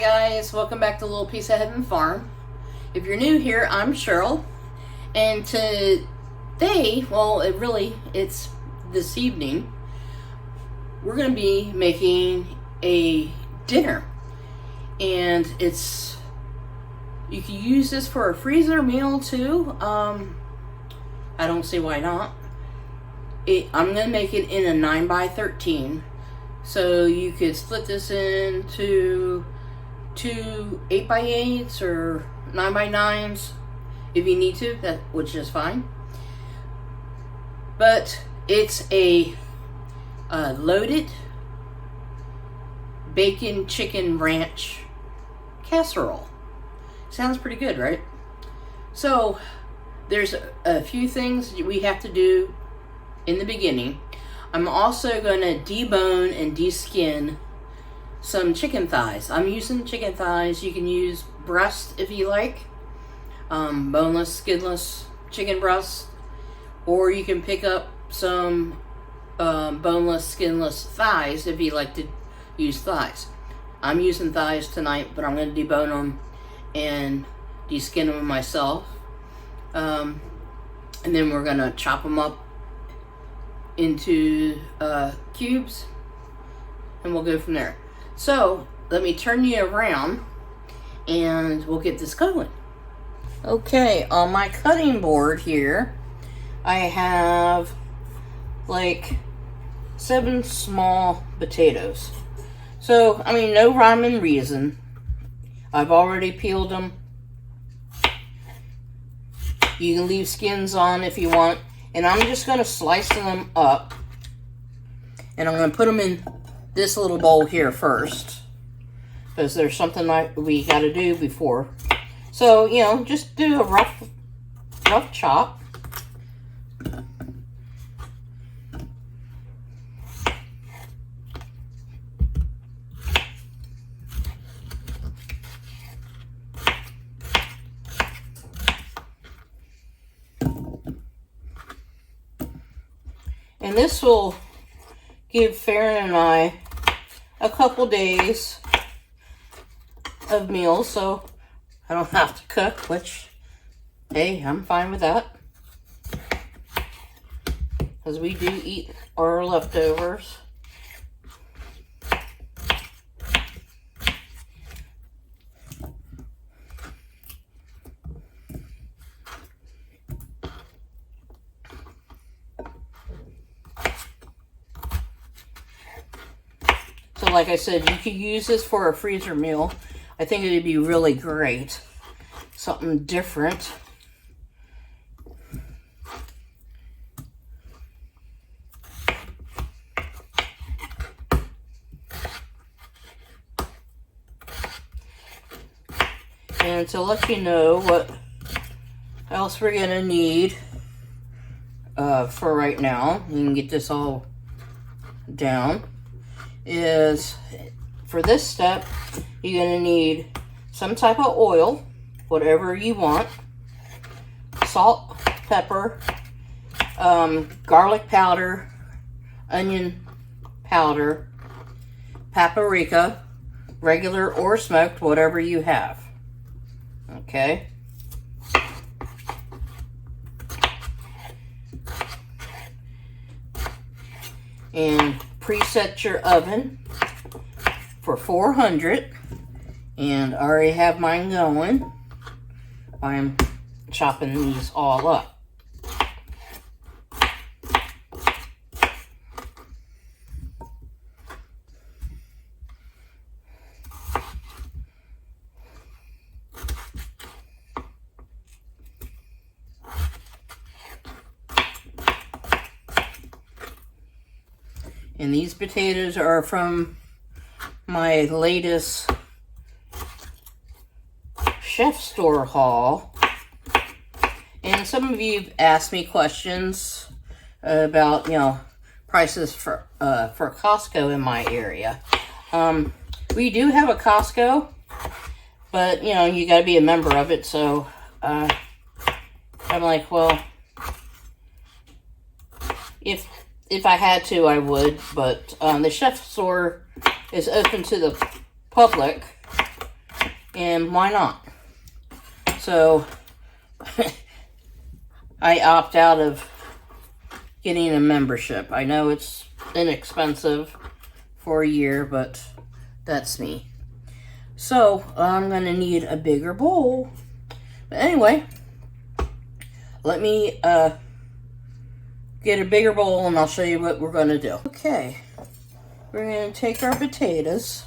guys, welcome back to Little Piece of Heaven Farm. If you're new here, I'm Cheryl, and today, well, it's this evening, we're going to be making a dinner, and you can use this for a freezer meal too. I don't see why not. I'm going to make it in a 9x13. So you could split this into two 8x8s or 9x9s if you need to, which is fine. But it's a loaded bacon chicken ranch casserole. Sounds pretty good, right? So there's a few things we have to do in the beginning. I'm also going to debone and deskin some chicken thighs. I'm using chicken thighs. You can use breast if you like. Boneless, skinless chicken breast. Or you can pick up some boneless, skinless thighs if you like to use thighs. I'm using thighs tonight, but I'm going to debone them and deskin them myself. And then we're going to chop them up into cubes, and we'll go from there. So let me turn you around and we'll get this going. Okay, on my cutting board here I have like 7 small potatoes. So I mean, no rhyme and reason. I've already peeled them. You can leave skins on if you want. And I'm just going to slice them up. And I'm going to put them in this little bowl here first, because there's something we got to do before. So, you know, just do a rough chop. And this will give Farron and I a couple days of meals, so I don't have to cook, which, hey, I'm fine with that. Because we do eat our leftovers. Like I said, you could use this for a freezer meal. I think it would be really great. Something different. And to let you know what else we're going to need for right now, we can get this all down. Is for this step, you're going to need some type of oil, whatever you want, salt, pepper, garlic powder, onion powder, paprika, regular or smoked, whatever you have. Okay. And preset your oven for 400, and I already have mine going. I'm chopping these all up. And these potatoes are from my latest chef store haul. And some of you have asked me questions about, you know, prices for Costco in my area. We do have a Costco, but, you know, you got to be a member of it. So I'm like, well, if If I had to, I would, but the chef store is open to the public and why not? So I opt out of getting a membership. I know it's inexpensive for a year, but that's me. So I'm gonna need a bigger bowl. But anyway, let me get a bigger bowl and I'll show you what we're gonna do. Okay, we're gonna take our potatoes.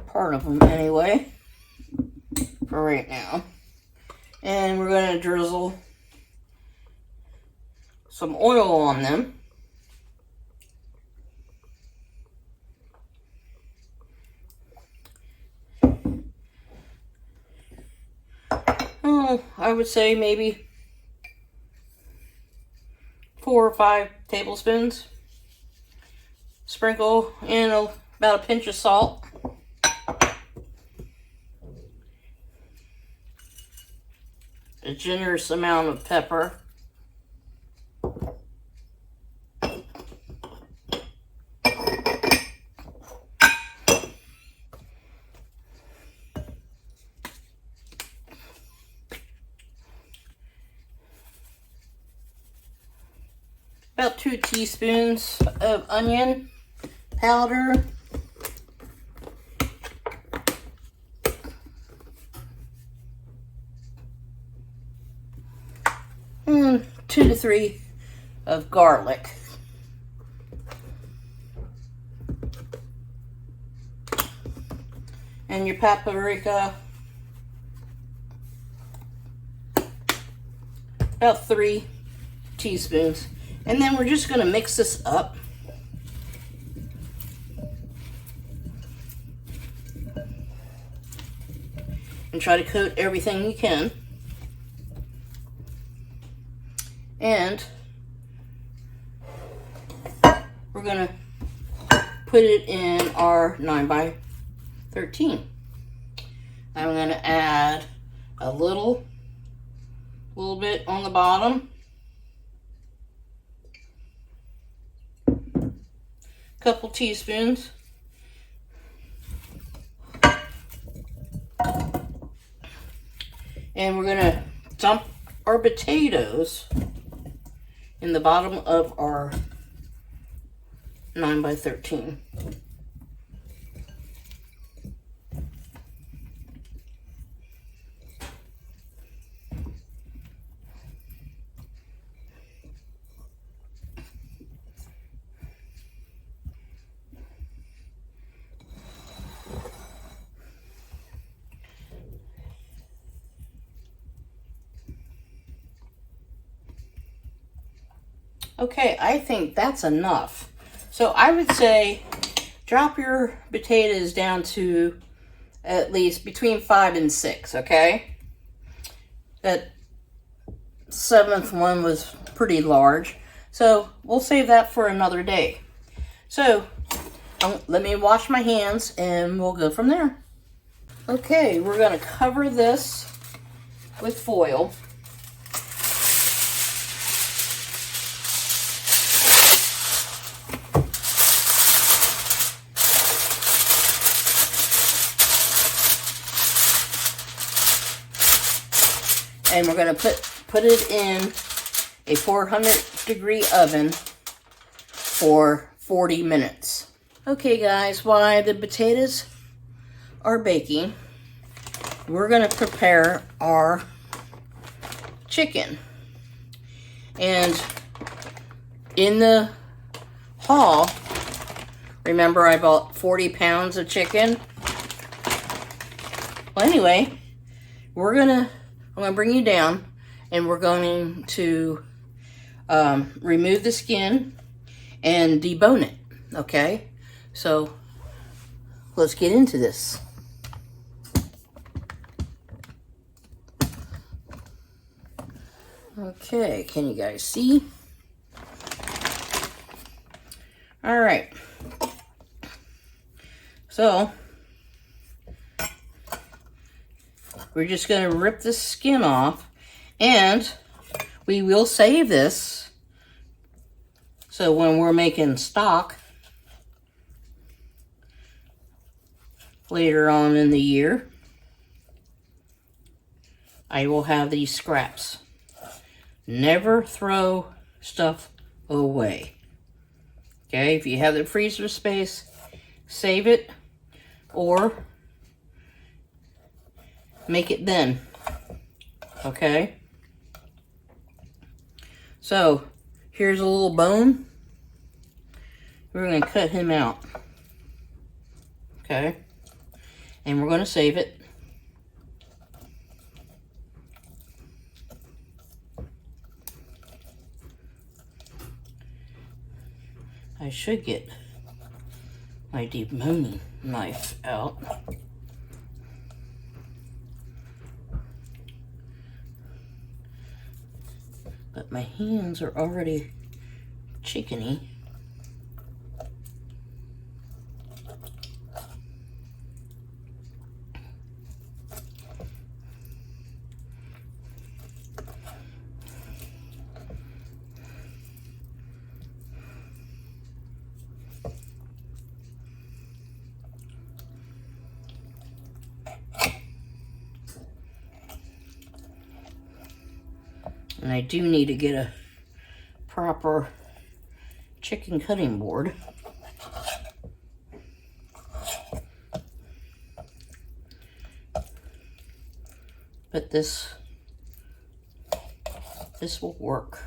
Part of them anyway, for right now. And we're gonna drizzle some oil on them. Oh, I would say maybe 4 or 5 tablespoons. Sprinkle in about a pinch of salt. A generous amount of pepper. About 2 teaspoons of onion powder. And 2 to 3 of garlic. And your paprika, about 3 teaspoons. And then we're just going to mix this up. And try to coat everything you can. And we're going to put it in our 9x13. I'm going to add a little bit on the bottom. Couple teaspoons. And we're going to dump our potatoes in the bottom of our 9x13. Okay, I think that's enough. So I would say drop your potatoes down to at least between 5 and 6, okay? That 7th one was pretty large. So we'll save that for another day. So let me wash my hands and we'll go from there. Okay, we're gonna cover this with foil. And we're going to put it in a 400-degree oven for 40 minutes. Okay, guys, while the potatoes are baking, we're going to prepare our chicken. And in the haul, remember I bought 40 pounds of chicken? Well, anyway, I'm going to bring you down and we're going to remove the skin and debone it, okay? So let's get into this. Okay, can you guys see? All right. So we're just going to rip the skin off, and we will save this So when we're making stock later on in the year, I will have these scraps. Never throw stuff away. Okay, if you have the freezer space, save it or make it then. Okay, so here's a little bone. We're going to cut him out. Okay, and we're going to save it. I should get my deboning knife out. But my hands are already chickeny. And I do need to get a proper chicken cutting board. But this will work.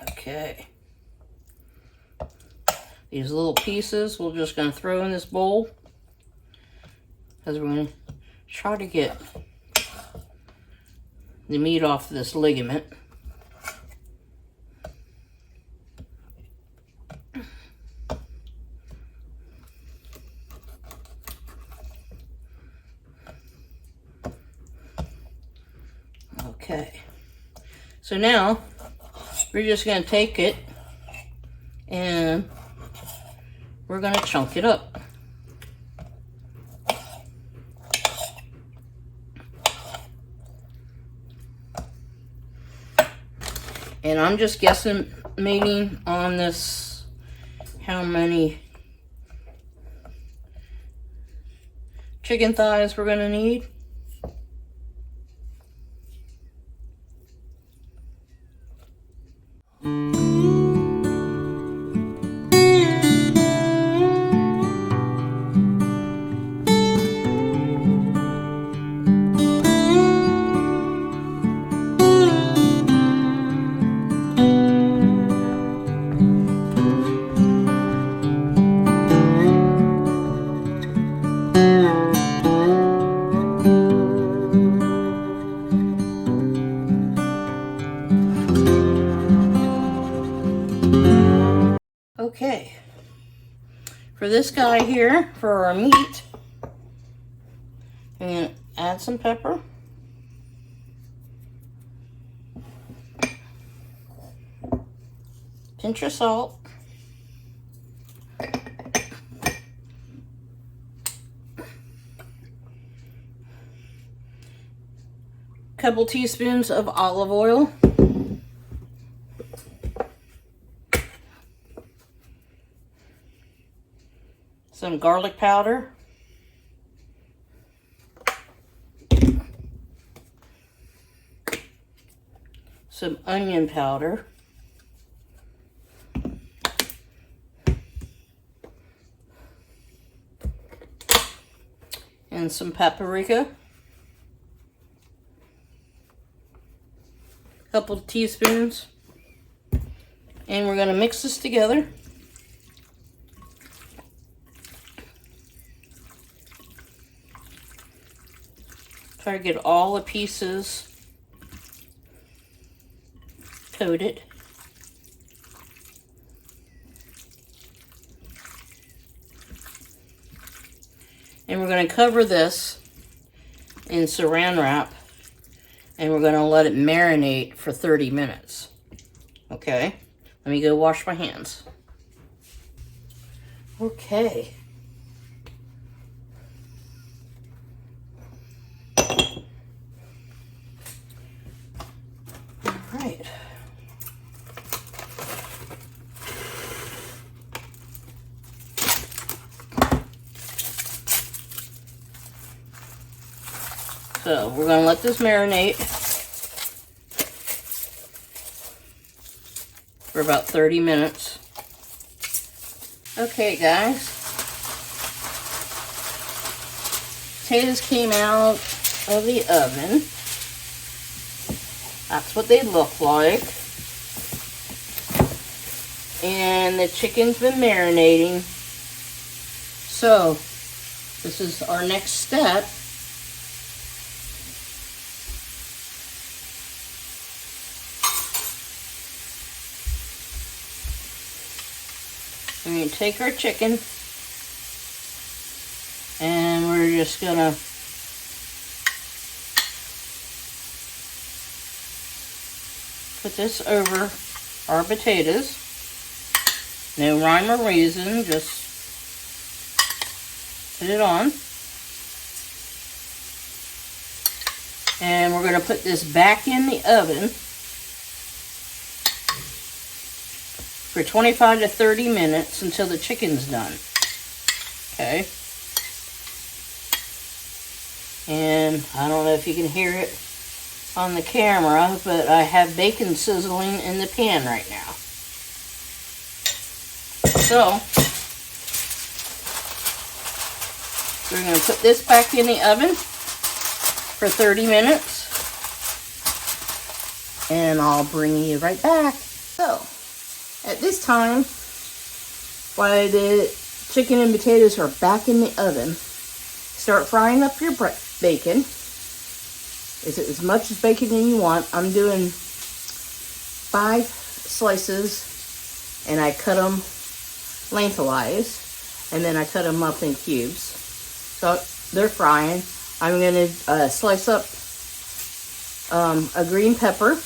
Okay. These little pieces we're just going to throw in this bowl because we're going to try to get the meat off this ligament. Okay. So now we're just going to take it and we're going to chunk it up. And I'm just guesstimating on this how many chicken thighs we're going to need. Okay, for this guy here, for our meat, I'm going to add some pepper. Pinch of salt. Couple teaspoons of olive oil. Some garlic powder. Some onion powder. And some paprika. Couple of teaspoons. And we're going to mix this together. Try to get all the pieces coated. And we're going to cover this in saran wrap and we're going to let it marinate for 30 minutes. Okay, let me go wash my hands. Okay. All right. So we're going to let this marinate for about 30 minutes. Okay, guys. Potatoes came out of the oven. That's what they look like. And the chicken's been marinating. So, this is our next step. We're going to take our chicken and we're just going to put this over our potatoes. No rhyme or reason, just put it on. And we're going to put this back in the oven for 25 to 30 minutes until the chicken's done. Okay. And I don't know if you can hear it on the camera, but I have bacon sizzling in the pan right now. So, we're going to put this back in the oven for 30 minutes. And I'll bring you right back. So, at this time, while the chicken and potatoes are back in the oven, start frying up your bacon. Is it as much as bacon as you want? I'm doing 5 slices, and I cut them lengthwise, and then I cut them up in cubes. So they're frying. I'm going to slice up a green pepper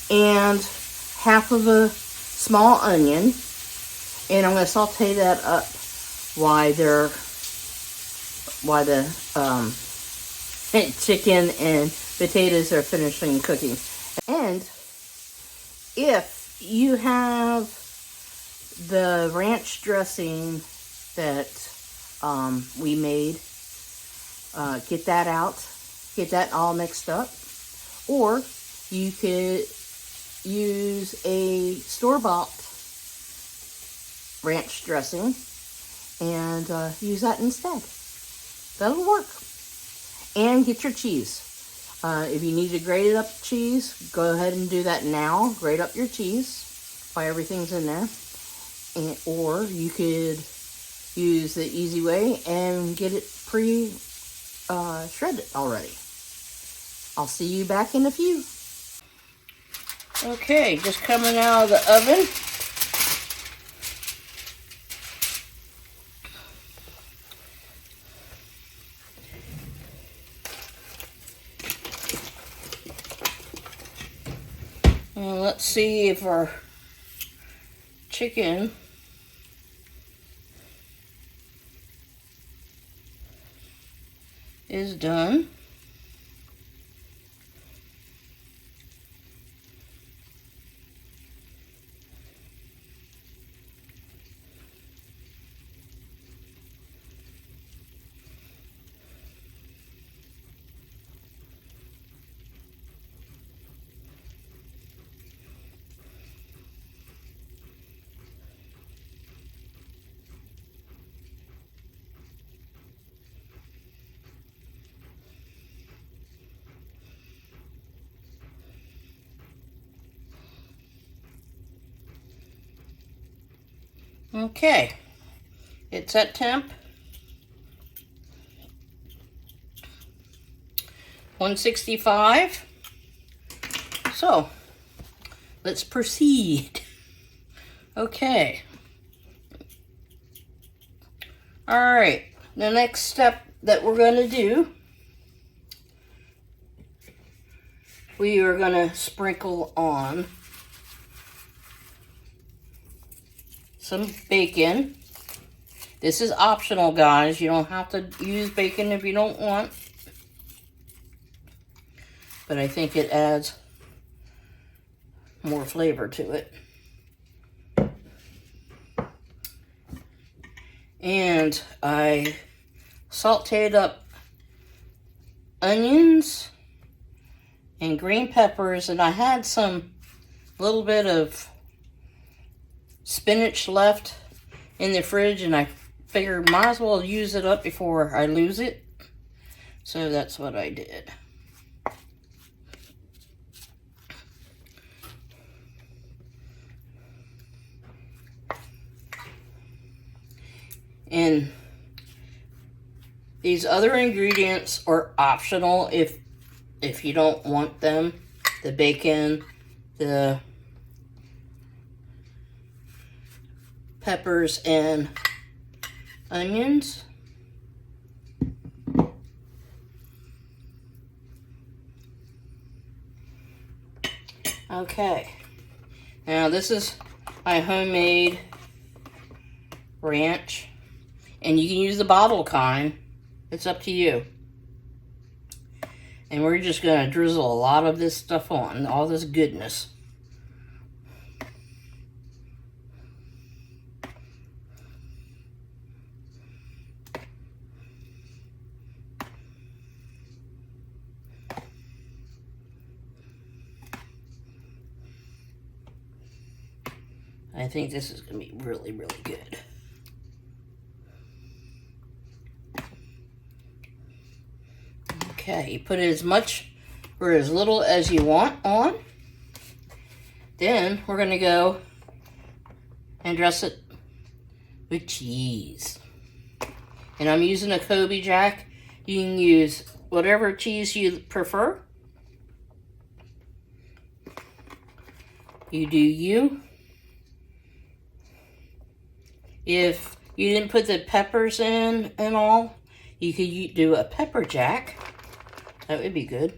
and half of a small onion, and I'm going to saute that up while the chicken and potatoes are finishing cooking. And if you have the ranch dressing that we made, get that out, get that all mixed up, or you could use a store-bought ranch dressing and use that instead. That'll work. And get your cheese. If you need to grate up cheese, go ahead and do that now. Grate up your cheese while everything's in there. Or you could use the easy way and get it pre-shredded already. I'll see you back in a few. Okay, just coming out of the oven. And let's see if our chicken is done. Okay, it's at temp 165. So, let's proceed. Okay. All right, the next step that we're going to do, we are going to sprinkle on some bacon. This is optional, guys. You don't have to use bacon if you don't want. But I think it adds more flavor to it. And I sauteed up onions and green peppers, and I had some little bit of spinach left in the fridge, and I figured might as well use it up before I lose it. So that's what I did. And these other ingredients are optional if you don't want them. The bacon, the peppers and onions. Okay. Now this is my homemade ranch. And you can use the bottle kind. It's up to you. And we're just going to drizzle a lot of this stuff on. All this goodness. I think this is going to be really, really good. Okay, you put it as much or as little as you want on. Then we're going to go and dress it with cheese. And I'm using a Kobe Jack. You can use whatever cheese you prefer. You do you. If you didn't put the peppers in and all, you could do a pepper jack. That would be good.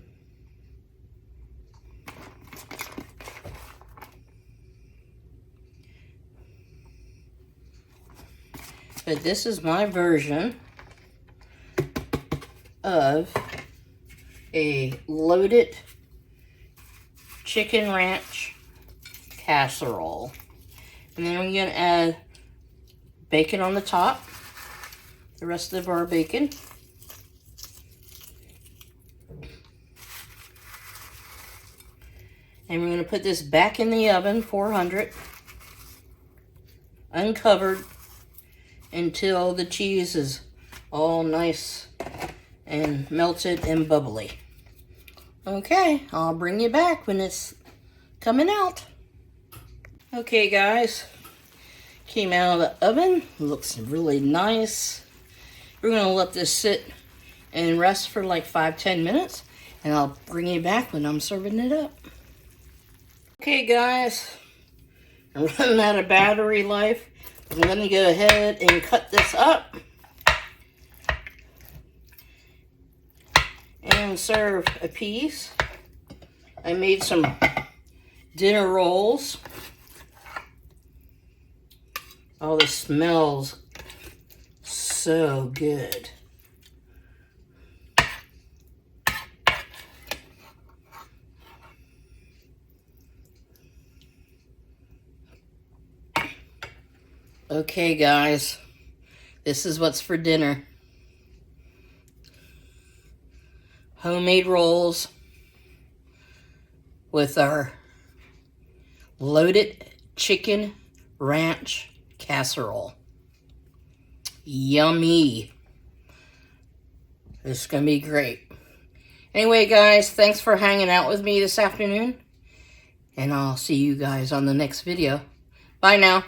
But this is my version of a loaded chicken ranch casserole. And then we're going to add bacon on the top. The rest of our bacon. And we're going to put this back in the oven, 400, uncovered, until the cheese is all nice and melted and bubbly. Okay, I'll bring you back when it's coming out. Okay, guys, came out of the oven. Looks really nice. We're going to let this sit and rest for like 5-10 minutes, and I'll bring you back when I'm serving it up. Okay, guys, I'm running out of battery life. I'm going to go ahead and cut this up and serve a piece. I made some dinner rolls. Oh, this smells so good. Okay, guys, this is what's for dinner. Homemade rolls with our loaded chicken ranch casserole. Yummy. This is going to be great. Anyway, guys, thanks for hanging out with me this afternoon. And I'll see you guys on the next video. Bye now.